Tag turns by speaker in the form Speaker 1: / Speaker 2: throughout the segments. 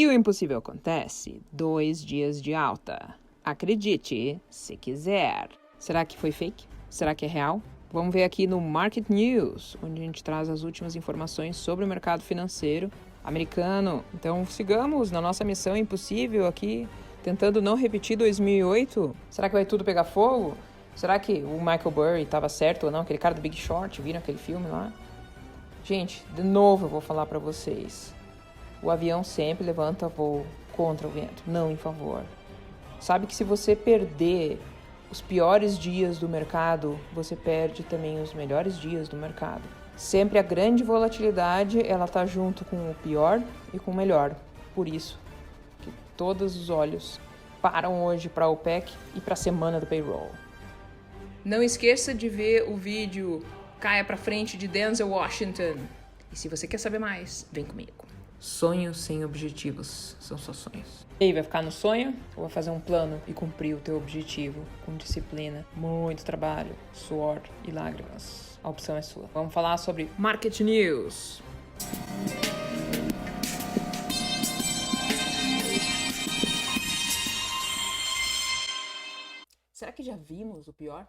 Speaker 1: E o impossível acontece, 2 dias de alta. Acredite, se quiser. Será que foi fake? Será que é real? Vamos ver aqui no Market News, onde a gente traz as últimas informações sobre o mercado financeiro americano. Então sigamos na nossa missão impossível aqui, tentando não repetir 2008. Será que vai tudo pegar fogo? Será que o Michael Burry estava certo ou não? Aquele cara do Big Short, viram aquele filme lá? Gente, de novo eu vou falar para vocês. O avião sempre levanta voo contra o vento, não em favor. Sabe que se você perder os piores dias do mercado, você perde também os melhores dias do mercado. Sempre a grande volatilidade, ela tá junto com o pior e com o melhor. Por isso que todos os olhos param hoje para a OPEC e para a semana do payroll. Não esqueça de ver o vídeo Caia pra Frente de Denzel Washington. E se você quer saber mais, vem comigo. Sonhos sem objetivos são só sonhos. E aí, vai ficar no sonho ou vai fazer um plano e cumprir o teu objetivo com disciplina, muito trabalho, suor e lágrimas? A opção é sua. Vamos falar sobre Market News. Será que já vimos o pior?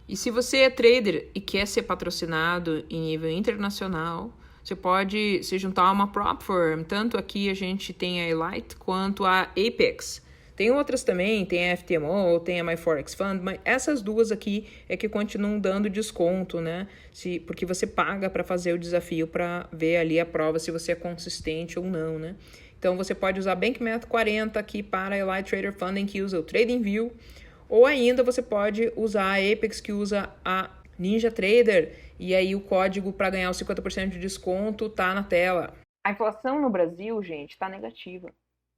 Speaker 1: E se você é trader e quer ser patrocinado em nível internacional, você pode se juntar a uma prop firm. Tanto aqui a gente tem a Elite quanto a Apex. Tem outras também, tem a FTMO, tem a MyForex Fund, mas essas duas aqui é que continuam dando desconto, né? Porque você paga para fazer o desafio para ver ali a prova se você é consistente ou não, né? Então você pode usar BankMath 40 aqui para a Elite Trader Funding, que usa o TradingView, ou ainda você pode usar a Apex, que usa a Ninja Trader, e aí o código para ganhar os 50% de desconto tá na tela. A inflação no Brasil, gente, tá negativa.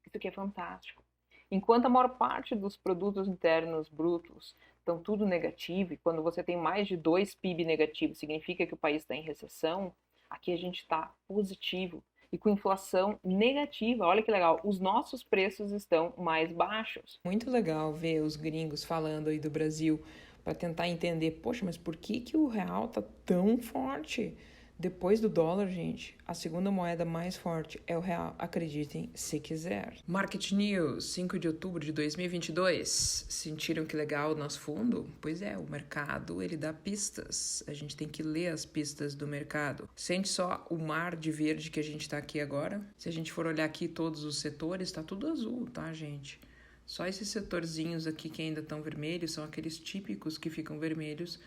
Speaker 1: Isso aqui é fantástico. Enquanto a maior parte dos produtos internos brutos estão tudo negativo, e quando você tem mais de 2 PIB negativos, significa que o país está em recessão, aqui a gente está positivo. E com inflação negativa, olha que legal, os nossos preços estão mais baixos. Muito legal ver os gringos falando aí do Brasil para tentar entender, poxa, mas por que o real tá tão forte? Depois do dólar, gente, a segunda moeda mais forte é o real, acreditem se quiser. Market News, 5 de outubro de 2022. Sentiram que legal o nosso fundo? Pois é, o mercado, ele dá pistas. A gente tem que ler as pistas do mercado. Sente só o mar de verde que a gente tá aqui agora? Se a gente for olhar aqui todos os setores, tá tudo azul, tá, gente? Só esses setorzinhos aqui que ainda estão vermelhos são aqueles típicos que ficam vermelhos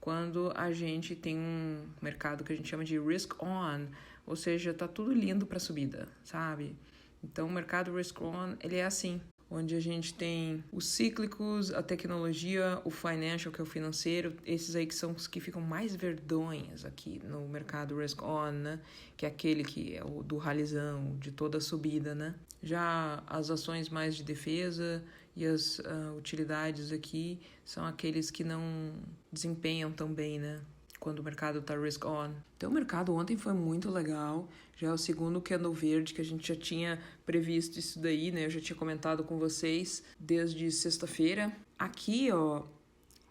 Speaker 1: quando a gente tem um mercado que a gente chama de risk on, ou seja, tá tudo lindo para subida, sabe? Então o mercado risk on, ele é assim, onde a gente tem os cíclicos, a tecnologia, o financial, que é o financeiro, esses aí que são os que ficam mais verdonhas aqui no mercado risk on, né? Que é aquele que é o do ralizão, de toda a subida, né? Já as ações mais de defesa e as utilidades aqui são aqueles que não desempenham tão bem, né? Quando o mercado está risk on. Então o mercado ontem foi muito legal, já é o segundo candle verde que a gente já tinha previsto isso daí, né? Eu já tinha comentado com vocês desde sexta-feira. Aqui, ó,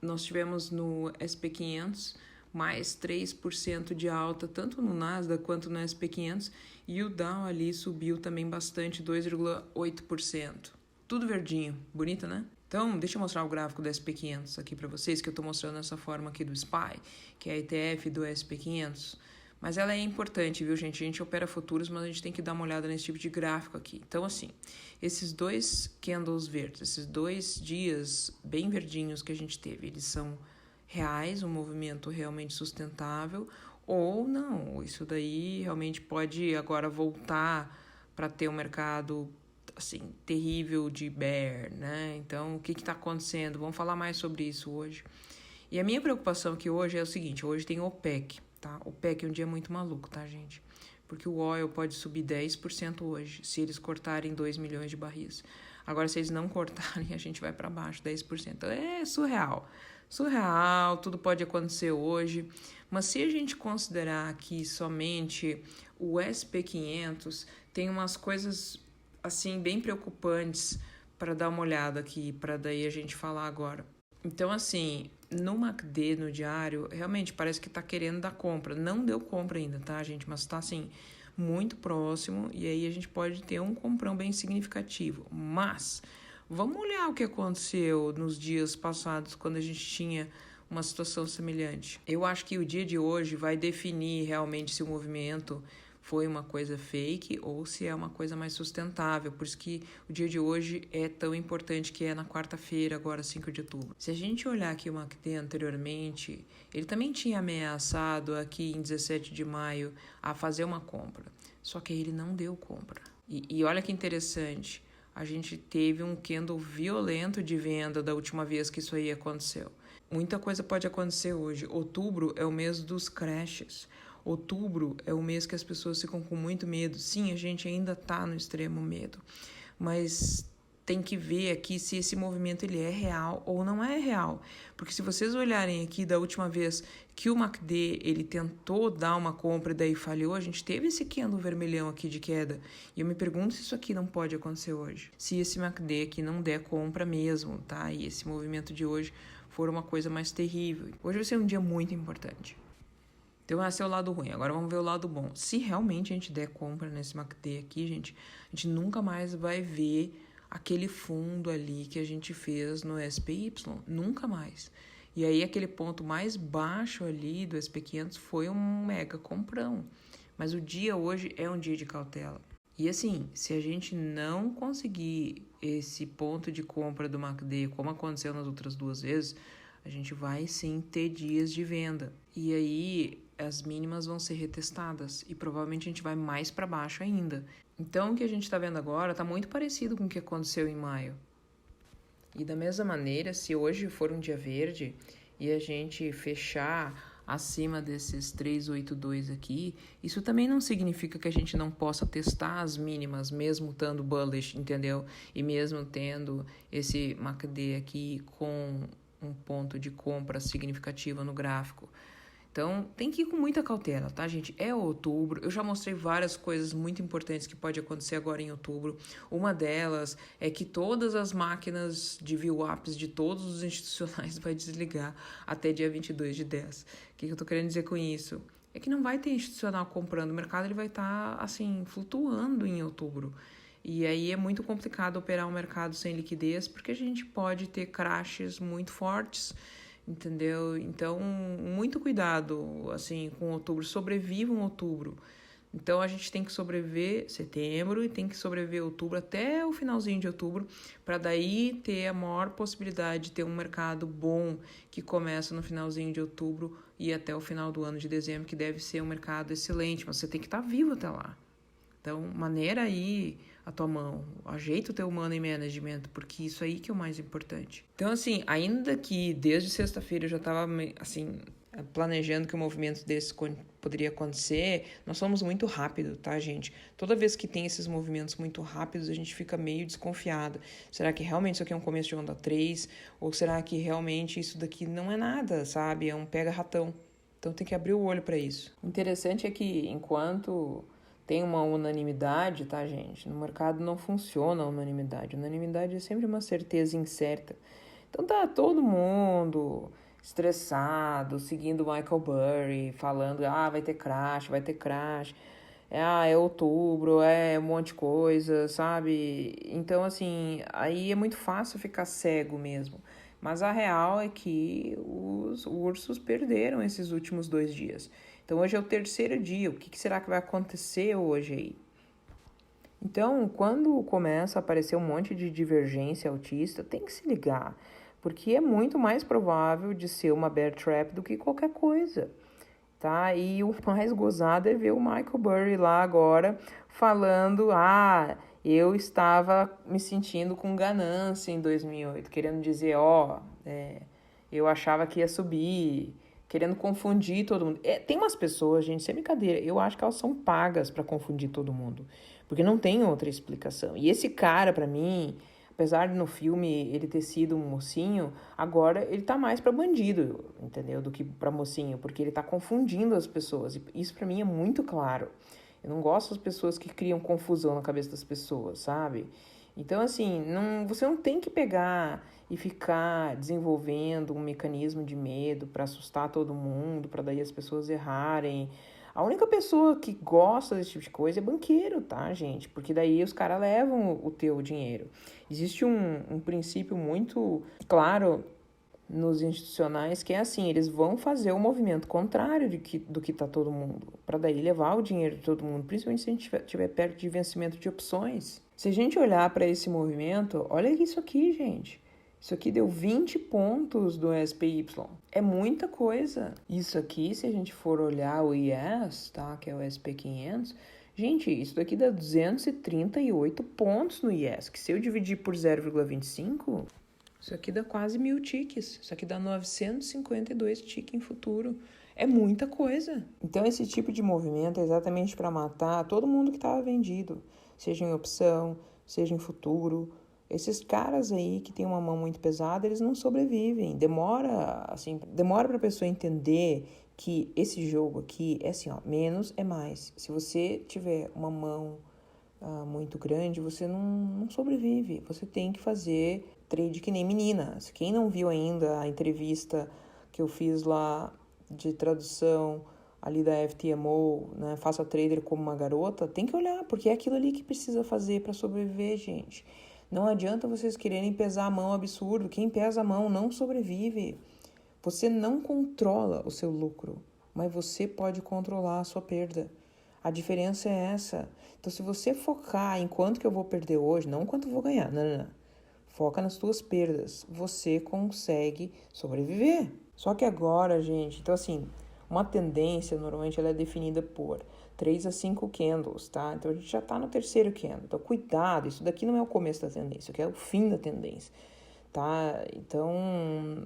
Speaker 1: nós tivemos no SP500 mais 3% de alta, tanto no Nasdaq quanto no SP500, e o Dow ali subiu também bastante, 2,8%. Tudo verdinho, bonito, né? Então, deixa eu mostrar o gráfico do SP500 aqui para vocês, que eu estou mostrando essa forma aqui do SPY, que é a ETF do SP500. Mas ela é importante, viu, gente? A gente opera futuros, mas a gente tem que dar uma olhada nesse tipo de gráfico aqui. Então, assim, esses dois candles verdes, esses 2 dias bem verdinhos que a gente teve, eles são reais, um movimento realmente sustentável, ou não, isso daí realmente pode agora voltar para ter um mercado assim, terrível de bear, né? Então, o que está acontecendo? Vamos falar mais sobre isso hoje. E a minha preocupação aqui hoje é o seguinte, hoje tem o OPEC, tá? O OPEC é um dia muito maluco, tá, gente? Porque o oil pode subir 10% hoje, se eles cortarem 2 milhões de barris. Agora, se eles não cortarem, a gente vai para baixo, 10%. É surreal. Surreal, tudo pode acontecer hoje. Mas se a gente considerar que somente o SP500 tem umas coisas assim bem preocupantes para dar uma olhada aqui, para daí a gente falar agora. Então, assim, no MACD, no diário, realmente parece que tá querendo dar compra. Não deu compra ainda, tá, gente? Mas tá, assim, muito próximo, e aí a gente pode ter um comprão bem significativo. Mas vamos olhar o que aconteceu nos dias passados, quando a gente tinha uma situação semelhante. Eu acho que o dia de hoje vai definir realmente se o movimento foi uma coisa fake ou se é uma coisa mais sustentável. Por isso que o dia de hoje é tão importante, que é na quarta-feira, agora 5 de outubro. Se a gente olhar aqui o MACD anteriormente, ele também tinha ameaçado aqui em 17 de maio a fazer uma compra. Só que ele não deu compra. E olha que interessante, a gente teve um candle violento de venda da última vez que isso aí aconteceu. Muita coisa pode acontecer hoje. Outubro é o mês dos crashes. Outubro é o mês que as pessoas ficam com muito medo. Sim, a gente ainda está no extremo medo, mas tem que ver aqui se esse movimento ele é real ou não é real. Porque se vocês olharem aqui da última vez que o MACD ele tentou dar uma compra e daí falhou, a gente teve esse candle vermelhão aqui de queda. E eu me pergunto se isso aqui não pode acontecer hoje. Se esse MACD aqui não der compra mesmo, tá? E esse movimento de hoje for uma coisa mais terrível. Hoje vai ser um dia muito importante. Então esse é o lado ruim. Agora vamos ver o lado bom. Se realmente a gente der compra nesse MACD aqui, gente, a gente nunca mais vai ver aquele fundo ali que a gente fez no SPY. Nunca mais. E aí aquele ponto mais baixo ali do SP500 foi um mega comprão. Mas o dia hoje é um dia de cautela. E assim, se a gente não conseguir esse ponto de compra do MACD, como aconteceu nas outras duas vezes, a gente vai sim ter dias de venda. E aí as mínimas vão ser retestadas e provavelmente a gente vai mais para baixo ainda. Então o que a gente está vendo agora está muito parecido com o que aconteceu em maio. E da mesma maneira, se hoje for um dia verde e a gente fechar acima desses 382 aqui, isso também não significa que a gente não possa testar as mínimas, mesmo estando bullish, entendeu? E mesmo tendo esse MACD aqui com um ponto de compra significativa no gráfico. Então, tem que ir com muita cautela, tá, gente? É outubro, eu já mostrei várias coisas muito importantes que pode acontecer agora em outubro. Uma delas é que todas as máquinas de VWAPs de todos os institucionais vai desligar até dia 22 de 10. O que eu tô querendo dizer com isso? É que não vai ter institucional comprando, o mercado ele vai estar, assim, flutuando em outubro. E aí é muito complicado operar um mercado sem liquidez, porque a gente pode ter crashes muito fortes, entendeu? Então, muito cuidado, assim, com outubro. Sobrevivam outubro. Então, a gente tem que sobreviver setembro e tem que sobreviver outubro até o finalzinho de outubro, para daí ter a maior possibilidade de ter um mercado bom que começa no finalzinho de outubro e até o final do ano de dezembro, que deve ser um mercado excelente, mas você tem que estar vivo até lá. Então, maneira aí a tua mão, ajeita o teu money management, porque isso aí que é o mais importante. Então, assim, ainda que desde sexta-feira eu já estava, assim, planejando que um movimento desse poderia acontecer, nós somos muito rápido, tá, gente? Toda vez que tem esses movimentos muito rápidos, a gente fica meio desconfiado. Será que realmente isso aqui é um começo de onda 3? Ou será que realmente isso daqui não é nada, sabe? É um pega-ratão. Então, tem que abrir o olho para isso. O interessante é que, enquanto tem uma unanimidade, tá, gente? No mercado não funciona a unanimidade. Unanimidade é sempre uma certeza incerta. Então tá todo mundo estressado, seguindo Michael Burry, falando, vai ter crash, vai ter crash. É outubro, é um monte de coisa, sabe? Então, assim, aí é muito fácil ficar cego mesmo. Mas a real é que os ursos perderam esses últimos 2 dias. Então, hoje é o terceiro dia. O que será que vai acontecer hoje aí? Então, quando começa a aparecer um monte de divergência altista, tem que se ligar. Porque é muito mais provável de ser uma bear trap do que qualquer coisa. Tá? E o mais gozado é ver o Michael Burry lá agora falando, eu estava me sentindo com ganância em 2008, querendo dizer, eu achava que ia subir, querendo confundir todo mundo. Tem umas pessoas, gente, sem brincadeira, eu acho que elas são pagas para confundir todo mundo, porque não tem outra explicação. E esse cara, para mim, apesar de no filme ele ter sido um mocinho, agora ele tá mais pra bandido, entendeu? Do que pra mocinho, porque ele tá confundindo as pessoas. E isso pra mim é muito claro. Eu não gosto das pessoas que criam confusão na cabeça das pessoas, sabe? Então, assim, você não tem que pegar e ficar desenvolvendo um mecanismo de medo pra assustar todo mundo, pra daí as pessoas errarem A única pessoa que gosta desse tipo de coisa é banqueiro, tá, gente? Porque daí os caras levam o teu dinheiro. Existe um princípio muito claro nos institucionais que é assim, eles vão fazer o movimento contrário do que tá todo mundo, para daí levar o dinheiro de todo mundo, principalmente se a gente estiver perto de vencimento de opções. Se a gente olhar para esse movimento, olha isso aqui, gente. Isso aqui deu 20 pontos do SPY. É muita coisa. Isso aqui, se a gente for olhar o IES, tá, que é o SP500, gente, isso daqui dá 238 pontos no IES, que se eu dividir por 0,25, isso aqui dá quase 1.000 tiques. Isso aqui dá 952 tiques em futuro. É muita coisa. Então, esse tipo de movimento é exatamente para matar todo mundo que estava vendido, seja em opção, seja em futuro. Esses caras aí que tem uma mão muito pesada, eles não sobrevivem. Demora para a pessoa entender que esse jogo aqui é assim, ó, menos é mais. Se você tiver uma mão muito grande, você não sobrevive. Você tem que fazer trade que nem menina. Quem não viu ainda a entrevista que eu fiz lá de tradução ali da FTMO, né, faça trader como uma garota, tem que olhar, porque é aquilo ali que precisa fazer para sobreviver, gente. Não adianta vocês quererem pesar a mão absurdo. Quem pesa a mão não sobrevive. Você não controla o seu lucro, mas você pode controlar a sua perda. A diferença é essa. Então, se você focar em quanto que eu vou perder hoje, não quanto eu vou ganhar, não. Foca nas tuas perdas. Você consegue sobreviver. Só que agora, gente, então assim, uma tendência, normalmente, ela é definida por 3 a 5 candles, tá? Então, a gente já está no terceiro candle. Então, cuidado, isso daqui não é o começo da tendência, isso aqui é o fim da tendência, tá? Então,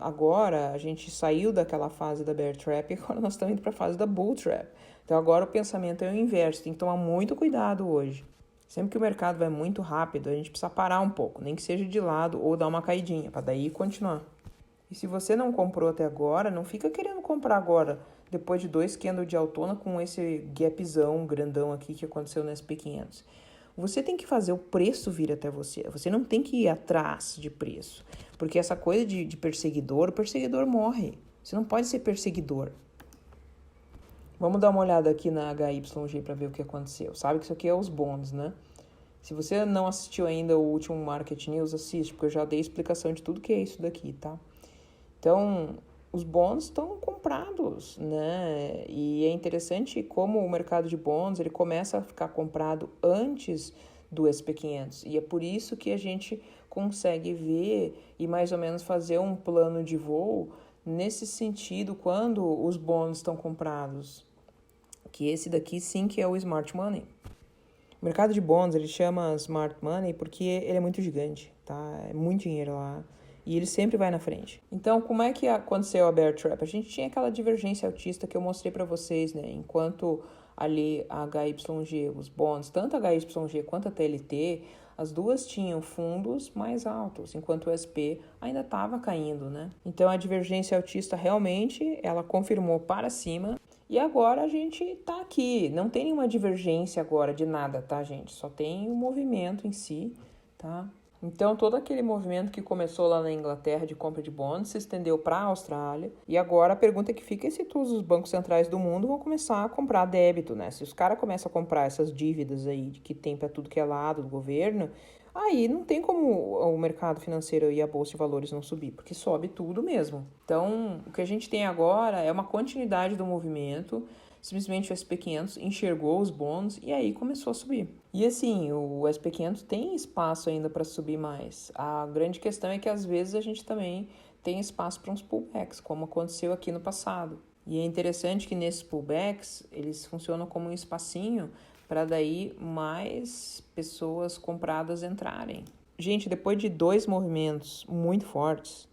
Speaker 1: agora, a gente saiu daquela fase da bear trap e agora nós estamos indo para a fase da bull trap. Então, agora o pensamento é o inverso, tem que tomar muito cuidado hoje. Sempre que o mercado vai muito rápido, a gente precisa parar um pouco, nem que seja de lado ou dar uma caidinha, para daí continuar. E se você não comprou até agora, não fica querendo comprar agora, depois de 2 candles de autona com esse gapzão grandão aqui que aconteceu no SP500. Você tem que fazer o preço vir até você. Você não tem que ir atrás de preço. Porque essa coisa de perseguidor, o perseguidor morre. Você não pode ser perseguidor. Vamos dar uma olhada aqui na HYG para ver o que aconteceu. Sabe que isso aqui é os bonds, né? Se você não assistiu ainda o último Market News, assiste, porque eu já dei explicação de tudo que é isso daqui, tá? Então, os bonds estão comprados, né? E é interessante como o mercado de bonds ele começa a ficar comprado antes do SP500. E é por isso que a gente consegue ver e mais ou menos fazer um plano de voo nesse sentido quando os bonds estão comprados. Que esse daqui sim que é o Smart Money. O mercado de bonds ele chama Smart Money porque ele é muito gigante, tá? É muito dinheiro lá. E ele sempre vai na frente. Então, como é que aconteceu a bear trap? A gente tinha aquela divergência altista que eu mostrei para vocês, né? Enquanto ali a HYG, os bonds, tanto a HYG quanto a TLT, as duas tinham fundos mais altos, enquanto o SP ainda estava caindo, né? Então, a divergência altista realmente, ela confirmou para cima. E agora a gente tá aqui. Não tem nenhuma divergência agora de nada, tá, gente? Só tem o movimento em si, tá? Então, todo aquele movimento que começou lá na Inglaterra de compra de bonds se estendeu para a Austrália. E agora a pergunta que fica é se todos os bancos centrais do mundo vão começar a comprar débito, né? Se os caras começam a comprar essas dívidas aí que tem para tudo que é lado do governo, aí não tem como o mercado financeiro e a bolsa de valores não subir, porque sobe tudo mesmo. Então, o que a gente tem agora é uma continuidade do movimento. Simplesmente o SP500 enxergou os bonds e aí começou a subir. E assim, o SP500 tem espaço ainda para subir mais. A grande questão é que às vezes a gente também tem espaço para uns pullbacks, como aconteceu aqui no passado. E é interessante que nesses pullbacks, eles funcionam como um espacinho para daí mais pessoas compradas entrarem. Gente, depois de 2 movimentos muito fortes,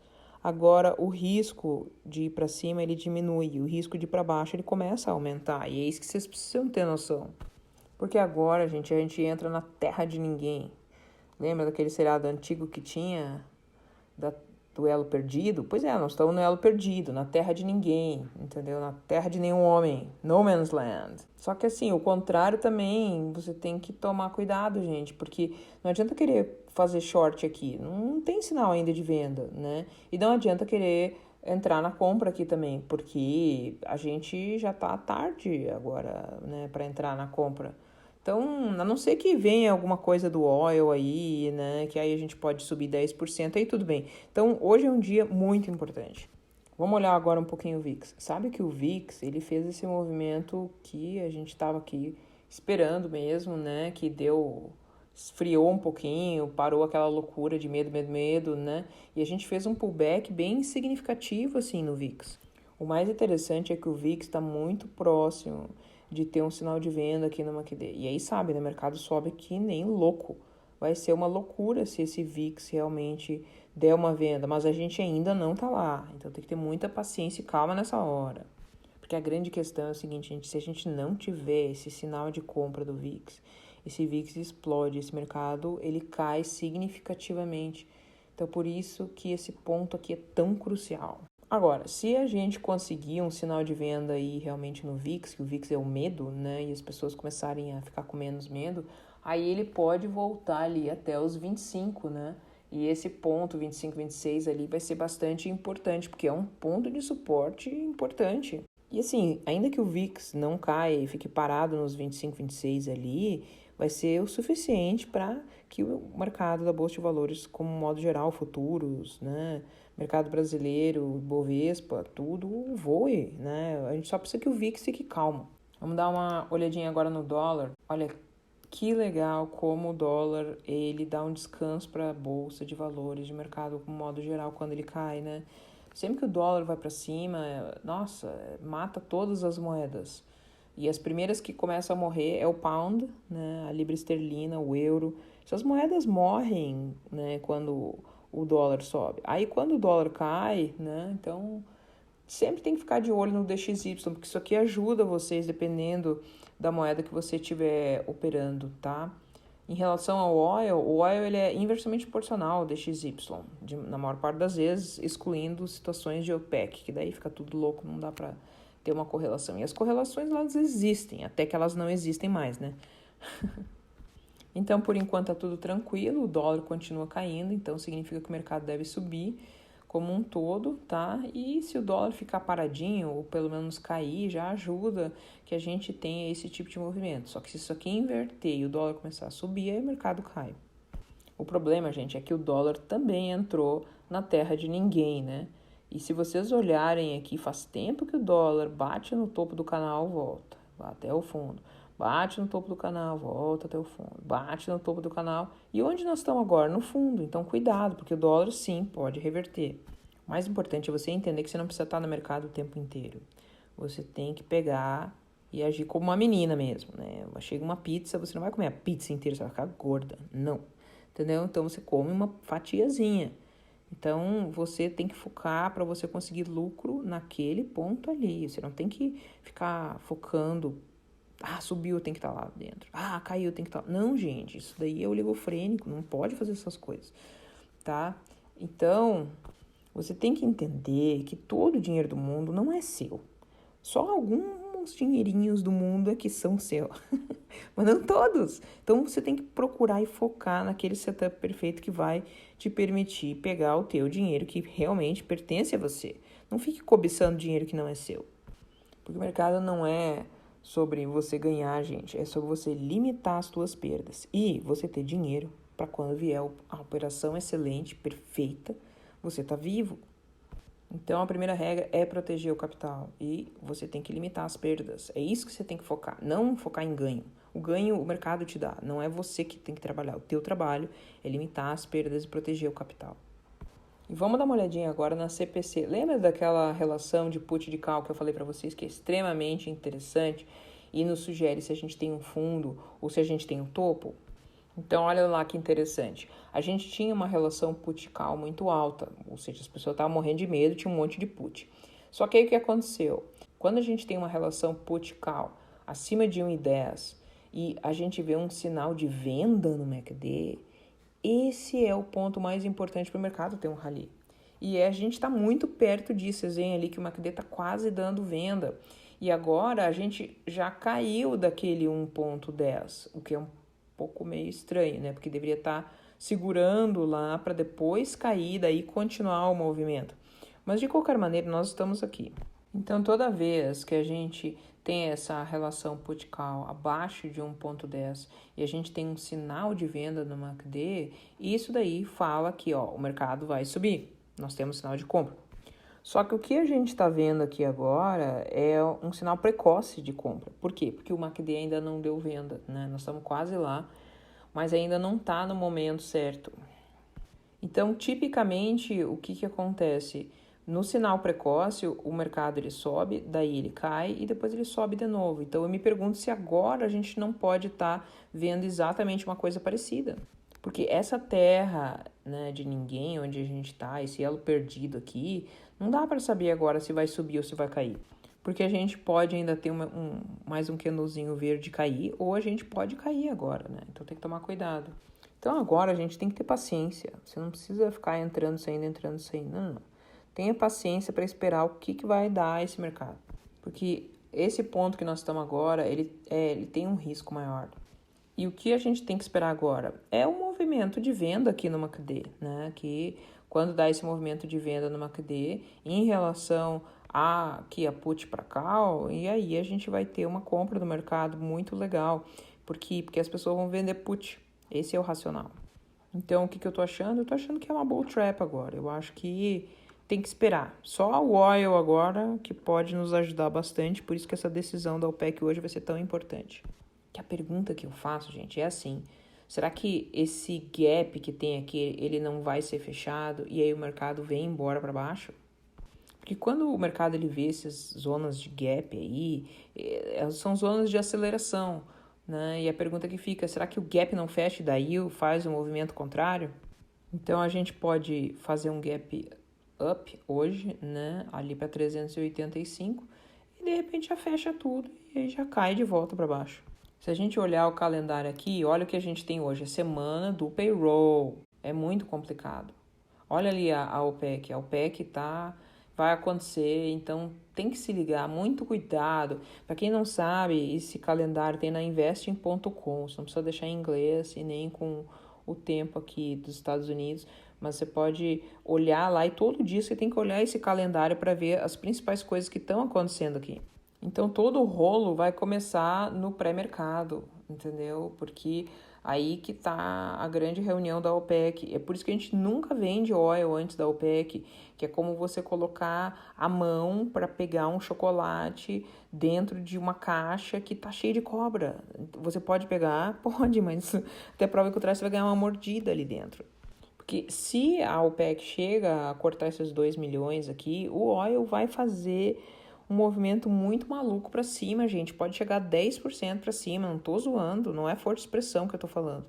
Speaker 1: agora o risco de ir para cima ele diminui, o risco de ir para baixo ele começa a aumentar, e é isso que vocês precisam ter noção. Porque agora, gente, a gente entra na terra de ninguém. Lembra daquele seriado antigo que tinha do elo perdido? Pois é, nós estamos no elo perdido, na terra de ninguém, entendeu? Na terra de nenhum homem, no man's land. Só que assim, o contrário também, você tem que tomar cuidado, gente, porque não adianta querer fazer short aqui, não tem sinal ainda de venda, né? E não adianta querer entrar na compra aqui também, porque a gente já tá tarde agora, né, para entrar na compra. Então, a não ser que venha alguma coisa do oil aí, né, que aí a gente pode subir 10%, aí tudo bem. Então, hoje é um dia muito importante. Vamos olhar agora um pouquinho o VIX. Sabe que o VIX, ele fez esse movimento que a gente estava aqui esperando mesmo, né, que esfriou um pouquinho, parou aquela loucura de medo, né? E a gente fez um pullback bem significativo assim no VIX. O mais interessante é que o VIX está muito próximo de ter um sinal de venda aqui no MACD. E aí, sabe, né, o mercado sobe que nem louco. Vai ser uma loucura se esse VIX realmente der uma venda, mas a gente ainda não tá lá. Então tem que ter muita paciência e calma nessa hora. Porque a grande questão é o seguinte, gente, se a gente não tiver esse sinal de compra do VIX, esse VIX explode, esse mercado ele cai significativamente. Então por isso que esse ponto aqui é tão crucial. Agora, se a gente conseguir um sinal de venda aí realmente no VIX, que o VIX é o medo, né, e as pessoas começarem a ficar com menos medo, aí ele pode voltar ali até os 25, né? E esse ponto 25, 26 ali vai ser bastante importante, porque é um ponto de suporte importante. E assim, ainda que o VIX não caia e fique parado nos 25, 26 ali, vai ser o suficiente para que o mercado da Bolsa de Valores, como modo geral, futuros, né, mercado brasileiro, Bovespa, tudo voe, né? A gente só precisa que o VIX fique calmo. Vamos dar uma olhadinha agora no dólar. Olha que legal como o dólar, ele dá um descanso para a Bolsa de Valores, de mercado como modo geral, quando ele cai, né? Sempre que o dólar vai para cima, nossa, mata todas as moedas. E as primeiras que começam a morrer é o pound, né, a libra esterlina, o euro. Essas moedas morrem, né, quando o dólar sobe. Aí quando o dólar cai, né, então sempre tem que ficar de olho no DXY, porque isso aqui ajuda vocês dependendo da moeda que você estiver operando, tá? Em relação ao oil, o oil ele é inversamente proporcional ao DXY, na maior parte das vezes, excluindo situações de OPEC, que daí fica tudo louco, não dá para ter uma correlação. E as correlações, elas existem, até que elas não existem mais, né? Então, por enquanto, tá tudo tranquilo, o dólar continua caindo, então significa que o mercado deve subir como um todo, tá? E se o dólar ficar paradinho, ou pelo menos cair, já ajuda que a gente tenha esse tipo de movimento. Só que se isso aqui inverter e o dólar começar a subir, aí o mercado cai. O problema, gente, é que o dólar também entrou na terra de ninguém, né? E se vocês olharem aqui, faz tempo que o dólar bate no topo do canal, volta, vai até o fundo. Bate no topo do canal, volta até o fundo. Bate no topo do canal. E onde nós estamos agora? No fundo. Então, cuidado, porque o dólar, sim, pode reverter. O mais importante é você entender que você não precisa estar no mercado o tempo inteiro. Você tem que pegar e agir como uma menina mesmo, né? Chega uma pizza, você não vai comer a pizza inteira, você vai ficar gorda. Não. Entendeu? Então, você come uma fatiazinha. Então, você tem que focar para você conseguir lucro naquele ponto ali. Você não tem que ficar focando. Ah, subiu, tem que estar lá dentro. Ah, caiu, tem que estar... Não, gente, isso daí é oligofrênico, não pode fazer essas coisas, tá? Então, você tem que entender que todo o dinheiro do mundo não é seu. Só alguns dinheirinhos do mundo é que são seus, mas não todos. Então, você tem que procurar e focar naquele setup perfeito que vai te permitir pegar o teu dinheiro que realmente pertence a você. Não fique cobiçando dinheiro que não é seu, porque o mercado não é sobre você ganhar, gente, é sobre você limitar as suas perdas e você ter dinheiro para quando vier a operação excelente, perfeita, você tá vivo. Então a primeira regra é proteger o capital e você tem que limitar as perdas. É isso que você tem que focar, não focar em ganho. O ganho o mercado te dá, não é você que tem que trabalhar. O teu trabalho é limitar as perdas e proteger o capital. E vamos dar uma olhadinha agora na CPC. Lembra daquela relação de put e de call que eu falei para vocês que é extremamente interessante e nos sugere se a gente tem um fundo ou se a gente tem um topo? Então, olha lá que interessante. A gente tinha uma relação put-call muito alta, ou seja, as pessoas estavam morrendo de medo, tinha um monte de put. Só que aí o que aconteceu? Quando a gente tem uma relação put-call acima de 1,10 e a gente vê um sinal de venda no MACD, esse é o ponto mais importante para o mercado ter um rally. E a gente está muito perto disso. Vocês veem ali que o MACD está quase dando venda. E agora a gente já caiu daquele 1,10, o que é um pouco meio estranho, né? Porque deveria estar segurando lá para depois cair, daí continuar o movimento. Mas de qualquer maneira, nós estamos aqui. Então, toda vez que a gente tem essa relação put call abaixo de 1,10 e a gente tem um sinal de venda no MACD, isso daí fala que o mercado vai subir. Nós temos sinal de compra. Só que o que a gente está vendo aqui agora é um sinal precoce de compra. Por quê? Porque o MACD ainda não deu venda, né? Nós estamos quase lá, mas ainda não está no momento certo. Então, tipicamente, o que acontece? No sinal precoce, o mercado ele sobe, daí ele cai e depois ele sobe de novo. Então, eu me pergunto se agora a gente não pode estar vendo exatamente uma coisa parecida. Porque essa terra, né, de ninguém, onde a gente está, esse elo perdido aqui, não dá para saber agora se vai subir ou se vai cair. Porque a gente pode ainda ter mais um candlezinho verde cair, ou a gente pode cair agora, né? Então tem que tomar cuidado. Então agora a gente tem que ter paciência. Você não precisa ficar entrando, saindo. Não. Tenha paciência para esperar o que vai dar esse mercado. Porque esse ponto que nós estamos agora, ele tem um risco maior. E o que a gente tem que esperar agora é um movimento de venda aqui no MACD, né? Que quando dá esse movimento de venda no MACD em relação a put para call, e aí a gente vai ter uma compra do mercado muito legal. Porque as pessoas vão vender put. Esse é o racional. Então, o que eu tô achando? Eu tô achando que é uma bull trap agora. Eu acho que tem que esperar. Só o oil agora que pode nos ajudar bastante, por isso que essa decisão da OPEC hoje vai ser tão importante. Que a pergunta que eu faço, gente, é assim: será que esse gap que tem aqui, ele não vai ser fechado e aí o mercado vem embora para baixo? Porque quando o mercado ele vê essas zonas de gap aí, são zonas de aceleração, né? E a pergunta que fica, será que o gap não fecha e daí faz um movimento contrário? Então a gente pode fazer um gap up hoje, né, ali para 385 e de repente já fecha tudo e aí já cai de volta para baixo. Se a gente olhar o calendário aqui, olha o que a gente tem hoje, a semana do payroll. É muito complicado. Olha ali a OPEC. A OPEC vai acontecer, então tem que se ligar, muito cuidado. Para quem não sabe, esse calendário tem na investing.com. Você não precisa deixar em inglês e nem com o tempo aqui dos Estados Unidos, mas você pode olhar lá e todo dia você tem que olhar esse calendário para ver as principais coisas que estão acontecendo aqui. Então, todo o rolo vai começar no pré-mercado, entendeu? Porque aí que tá a grande reunião da OPEC. É por isso que a gente nunca vende oil antes da OPEC, que é como você colocar a mão para pegar um chocolate dentro de uma caixa que tá cheia de cobra. Você pode pegar? Pode, mas até prova que o você vai ganhar uma mordida ali dentro. Porque se a OPEC chega a cortar esses 2 milhões aqui, o oil vai fazer um movimento muito maluco para cima, gente. Pode chegar a 10% para cima, não tô zoando, não é força de expressão que eu tô falando.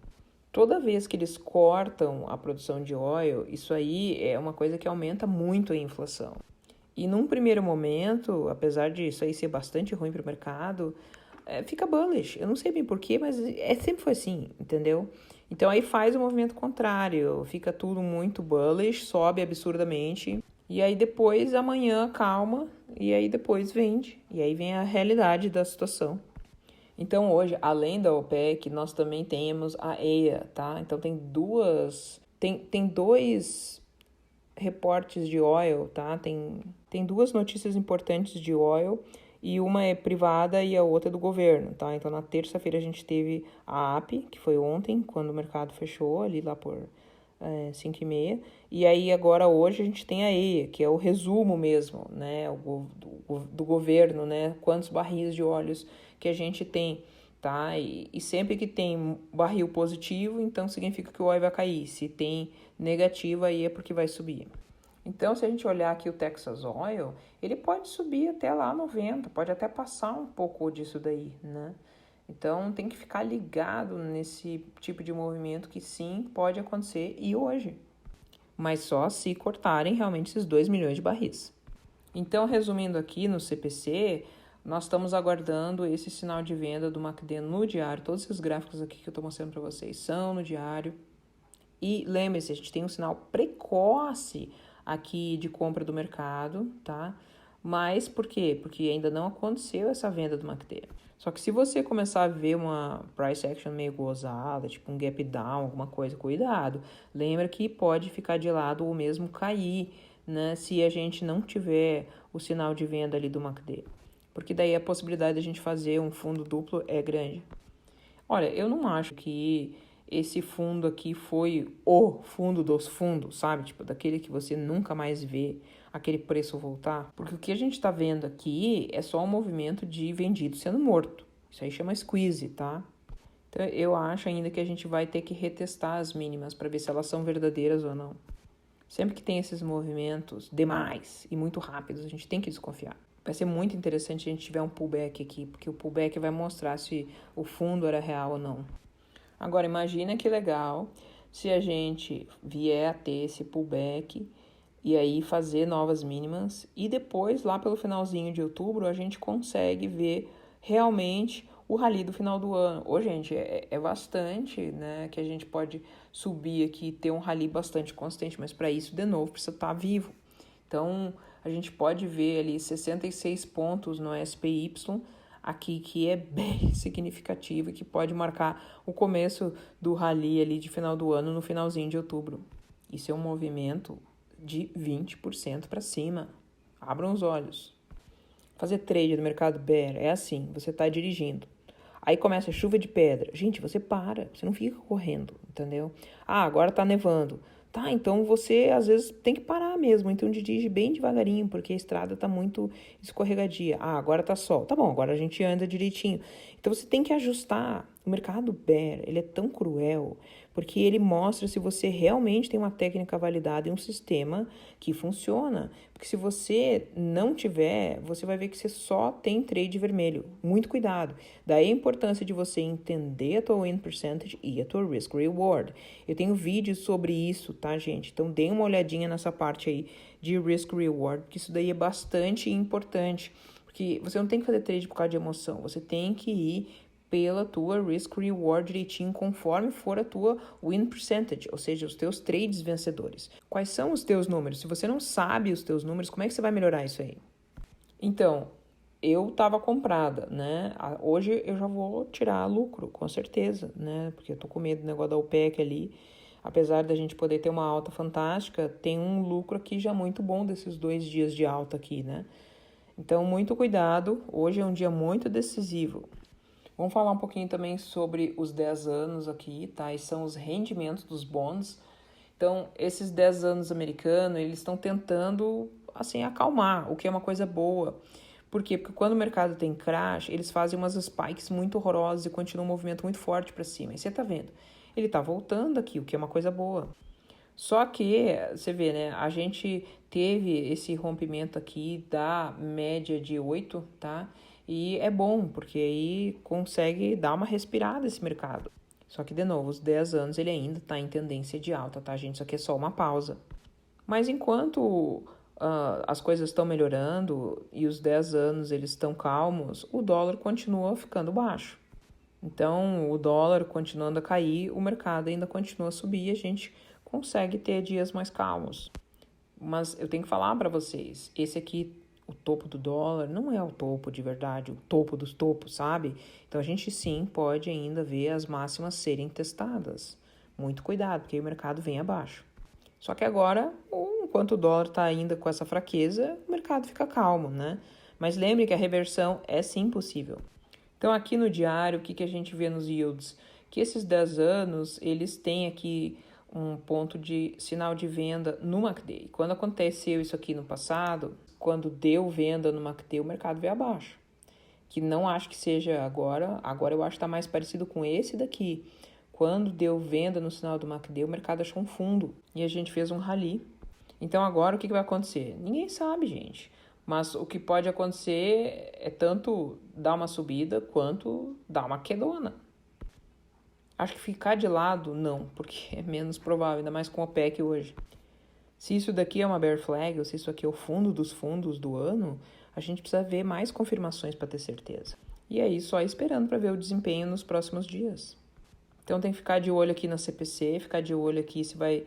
Speaker 1: Toda vez que eles cortam a produção de óleo, isso aí é uma coisa que aumenta muito a inflação. E num primeiro momento, apesar de isso aí ser bastante ruim para o mercado, fica bullish. Eu não sei bem porquê, mas sempre foi assim, entendeu? Então aí faz o movimento contrário, fica tudo muito bullish, sobe absurdamente. E aí depois, amanhã, calma, e aí depois vende. E aí vem a realidade da situação. Então hoje, além da OPEC, nós também temos a EIA, tá? Então tem dois reportes de oil, tá? Tem duas notícias importantes de oil, e uma é privada e a outra é do governo, tá? Então na terça-feira a gente teve a API, que foi ontem, quando o mercado fechou, ali lá por 5h30, e aí agora hoje a gente tem a EIA, que é o resumo mesmo, né, do governo, né, quantos barris de óleos que a gente tem, tá, e sempre que tem barril positivo, então significa que o óleo vai cair, se tem negativo aí é porque vai subir. Então, se a gente olhar aqui o Texas Oil, ele pode subir até lá 90, pode até passar um pouco disso daí, né? Então, tem que ficar ligado nesse tipo de movimento que sim, pode acontecer e hoje. Mas só se cortarem realmente esses 2 milhões de barris. Então, resumindo aqui no CPC, nós estamos aguardando esse sinal de venda do MACD no diário. Todos esses gráficos aqui que eu estou mostrando para vocês são no diário. E lembre-se, a gente tem um sinal precoce aqui de compra do mercado, tá? Mas por quê? Porque ainda não aconteceu essa venda do MACD. Só que se você começar a ver uma price action meio gozada, tipo um gap down, alguma coisa, cuidado. Lembra que pode ficar de lado ou mesmo cair, né, se a gente não tiver o sinal de venda ali do MACD. Porque daí a possibilidade de a gente fazer um fundo duplo é grande. Olha, eu não acho que esse fundo aqui foi o fundo dos fundos, sabe? Tipo, daquele que você nunca mais vê aquele preço voltar. Porque o que a gente está vendo aqui é só um movimento de vendido sendo morto. Isso aí chama squeeze, tá? Então, eu acho ainda que a gente vai ter que retestar as mínimas para ver se elas são verdadeiras ou não. Sempre que tem esses movimentos demais e muito rápidos, a gente tem que desconfiar. Vai ser muito interessante a gente tiver um pullback aqui, porque o pullback vai mostrar se o fundo era real ou não. Agora, imagina que legal se a gente vier a ter esse pullback e aí fazer novas mínimas e depois, lá pelo finalzinho de outubro, a gente consegue ver realmente o rally do final do ano. Ô, gente, é bastante, né, que a gente pode subir aqui e ter um rally bastante constante, mas para isso, de novo, precisa estar vivo. Então, a gente pode ver ali 66 pontos no SPY aqui, que é bem significativo e que pode marcar o começo do rally ali de final do ano no finalzinho de outubro. Isso é um movimento de 20% para cima. Abram os olhos. Fazer trade no mercado bear é assim, você está dirigindo. Aí começa a chuva de pedra. Gente, você para, você não fica correndo, entendeu? Ah, agora tá nevando. Tá, então você às vezes tem que parar mesmo, então dirige bem devagarinho, porque a estrada tá muito escorregadia. Ah, agora tá sol. Tá bom, agora a gente anda direitinho. Então você tem que ajustar. O mercado bear, ele é tão cruel, porque ele mostra se você realmente tem uma técnica validada e um sistema que funciona. Porque se você não tiver, você vai ver que você só tem trade vermelho. Muito cuidado. Daí a importância de você entender a tua win percentage e a tua risk reward. Eu tenho vídeos sobre isso, tá, gente? Então deem uma olhadinha nessa parte aí de risk reward, porque isso daí é bastante importante. Porque você não tem que fazer trade por causa de emoção, você tem que ir pela tua risk reward direitinho conforme for a tua win percentage, ou seja, os teus trades vencedores. Quais são os teus números? Se você não sabe os teus números, como é que você vai melhorar isso aí? Então, eu estava comprada, né? Hoje eu já vou tirar lucro, com certeza, né? Porque eu tô com medo do negócio da OPEC ali. Apesar da gente poder ter uma alta fantástica, tem um lucro aqui já muito bom desses 2 dias de alta aqui, né? Então, muito cuidado. Hoje é um dia muito decisivo. Vamos falar um pouquinho também sobre os 10 anos aqui, tá? E são os rendimentos dos bonds. Então, esses 10 anos americanos, eles estão tentando, assim, acalmar, o que é uma coisa boa. Por quê? Porque quando o mercado tem crash, eles fazem umas spikes muito horrorosas e continuam um movimento muito forte para cima. E você tá vendo? Ele tá voltando aqui, o que é uma coisa boa. Só que, você vê, né? A gente teve esse rompimento aqui da média de 8, tá? E é bom, porque aí consegue dar uma respirada esse mercado. Só que, de novo, os 10 anos ele ainda está em tendência de alta, tá, gente? Isso aqui é só uma pausa. Mas enquanto as coisas estão melhorando e os 10 anos eles estão calmos, o dólar continua ficando baixo. Então, o dólar continuando a cair, o mercado ainda continua a subir e a gente consegue ter dias mais calmos. Mas eu tenho que falar para vocês, esse aqui, o topo do dólar, não é o topo de verdade, o topo dos topos, sabe? Então a gente sim pode ainda ver as máximas serem testadas. Muito cuidado, porque aí o mercado vem abaixo. Só que agora, enquanto o dólar está ainda com essa fraqueza, o mercado fica calmo, né? Mas lembre que a reversão é sim possível. Então aqui no diário, o que a gente vê nos yields? Que esses 10 anos, eles têm aqui um ponto de sinal de venda no MACD. Quando aconteceu isso aqui no passado, quando deu venda no MACD, o mercado veio abaixo. Que não acho que seja agora eu acho que está mais parecido com esse daqui. Quando deu venda no sinal do MACD, o mercado achou um fundo e a gente fez um rally. Então agora o que vai acontecer? Ninguém sabe, gente. Mas o que pode acontecer é tanto dar uma subida quanto dar uma quedona. Acho que ficar de lado, não, porque é menos provável, ainda mais com o OPEC hoje. Se isso daqui é uma bear flag, ou se isso aqui é o fundo dos fundos do ano, a gente precisa ver mais confirmações para ter certeza. E aí, só esperando para ver o desempenho nos próximos dias. Então tem que ficar de olho aqui na CPC, ficar de olho aqui se vai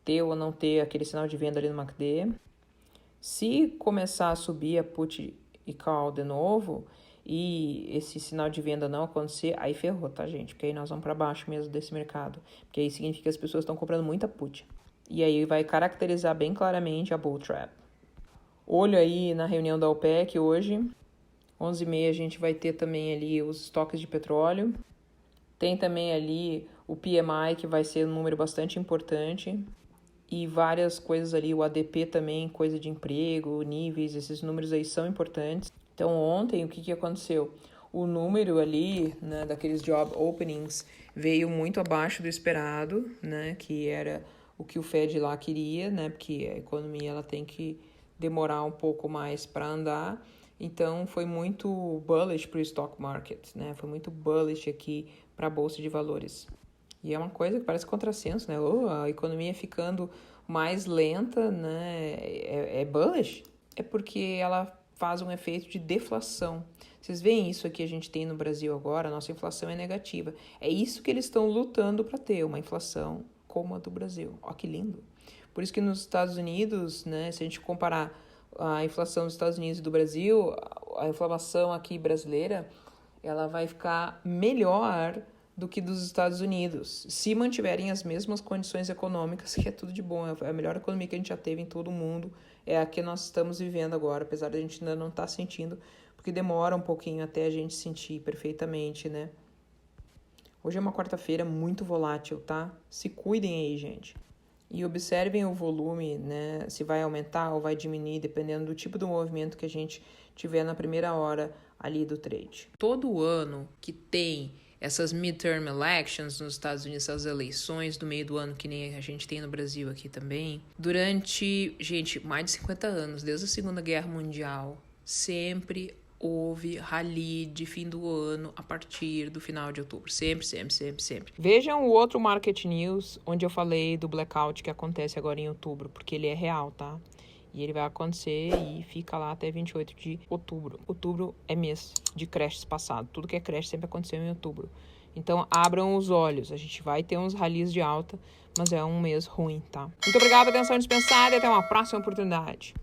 Speaker 1: ter ou não ter aquele sinal de venda ali no MACD. Se começar a subir a put e call de novo e esse sinal de venda não acontecer, aí ferrou, tá, gente? Porque aí nós vamos para baixo mesmo desse mercado. Porque aí significa que as pessoas estão comprando muita put. E aí vai caracterizar bem claramente a bull trap. Olho aí na reunião da OPEC hoje, 11h30 a gente vai ter também ali os estoques de petróleo. Tem também ali o PMI, que vai ser um número bastante importante. E várias coisas ali, o ADP também, coisa de emprego, níveis, esses números aí são importantes. Então ontem o que aconteceu? O número ali, né, daqueles job openings veio muito abaixo do esperado, né, que era o que o Fed lá queria, né, porque a economia ela tem que demorar um pouco mais para andar. Então foi muito bullish para o stock market, né, foi muito bullish aqui para a bolsa de valores. E é uma coisa que parece contrassenso, né? A economia ficando mais lenta, né? É bullish? É porque ela faz um efeito de deflação. Vocês veem isso aqui a gente tem no Brasil agora, a nossa inflação é negativa. É isso que eles estão lutando para ter, uma inflação como a do Brasil. Ó, que lindo. Por isso que nos Estados Unidos, né, se a gente comparar a inflação dos Estados Unidos e do Brasil, a inflação aqui brasileira, ela vai ficar melhor do que dos Estados Unidos, se mantiverem as mesmas condições econômicas, que é tudo de bom, é a melhor economia que a gente já teve em todo o mundo, é a que nós estamos vivendo agora, apesar de a gente ainda não estar sentindo, porque demora um pouquinho até a gente sentir perfeitamente, né? Hoje é uma quarta-feira muito volátil, tá? Se cuidem aí, gente. E observem o volume, né? Se vai aumentar ou vai diminuir, dependendo do tipo do movimento que a gente tiver na primeira hora ali do trade. Todo ano que tem essas midterm elections nos Estados Unidos, essas eleições do meio do ano, que nem a gente tem no Brasil aqui também, durante, gente, mais de 50 anos, desde a Segunda Guerra Mundial, sempre houve rally de fim do ano a partir do final de outubro. Sempre, sempre, sempre, sempre. Vejam o outro Market News, onde eu falei do blackout que acontece agora em outubro, porque ele é real, tá? E ele vai acontecer e fica lá até 28 de outubro. Outubro é mês de crashes passado. Tudo que é crash sempre aconteceu em outubro. Então, abram os olhos. A gente vai ter uns rallies de alta, mas é um mês ruim, tá? Muito obrigada pela atenção dispensada e até uma próxima oportunidade.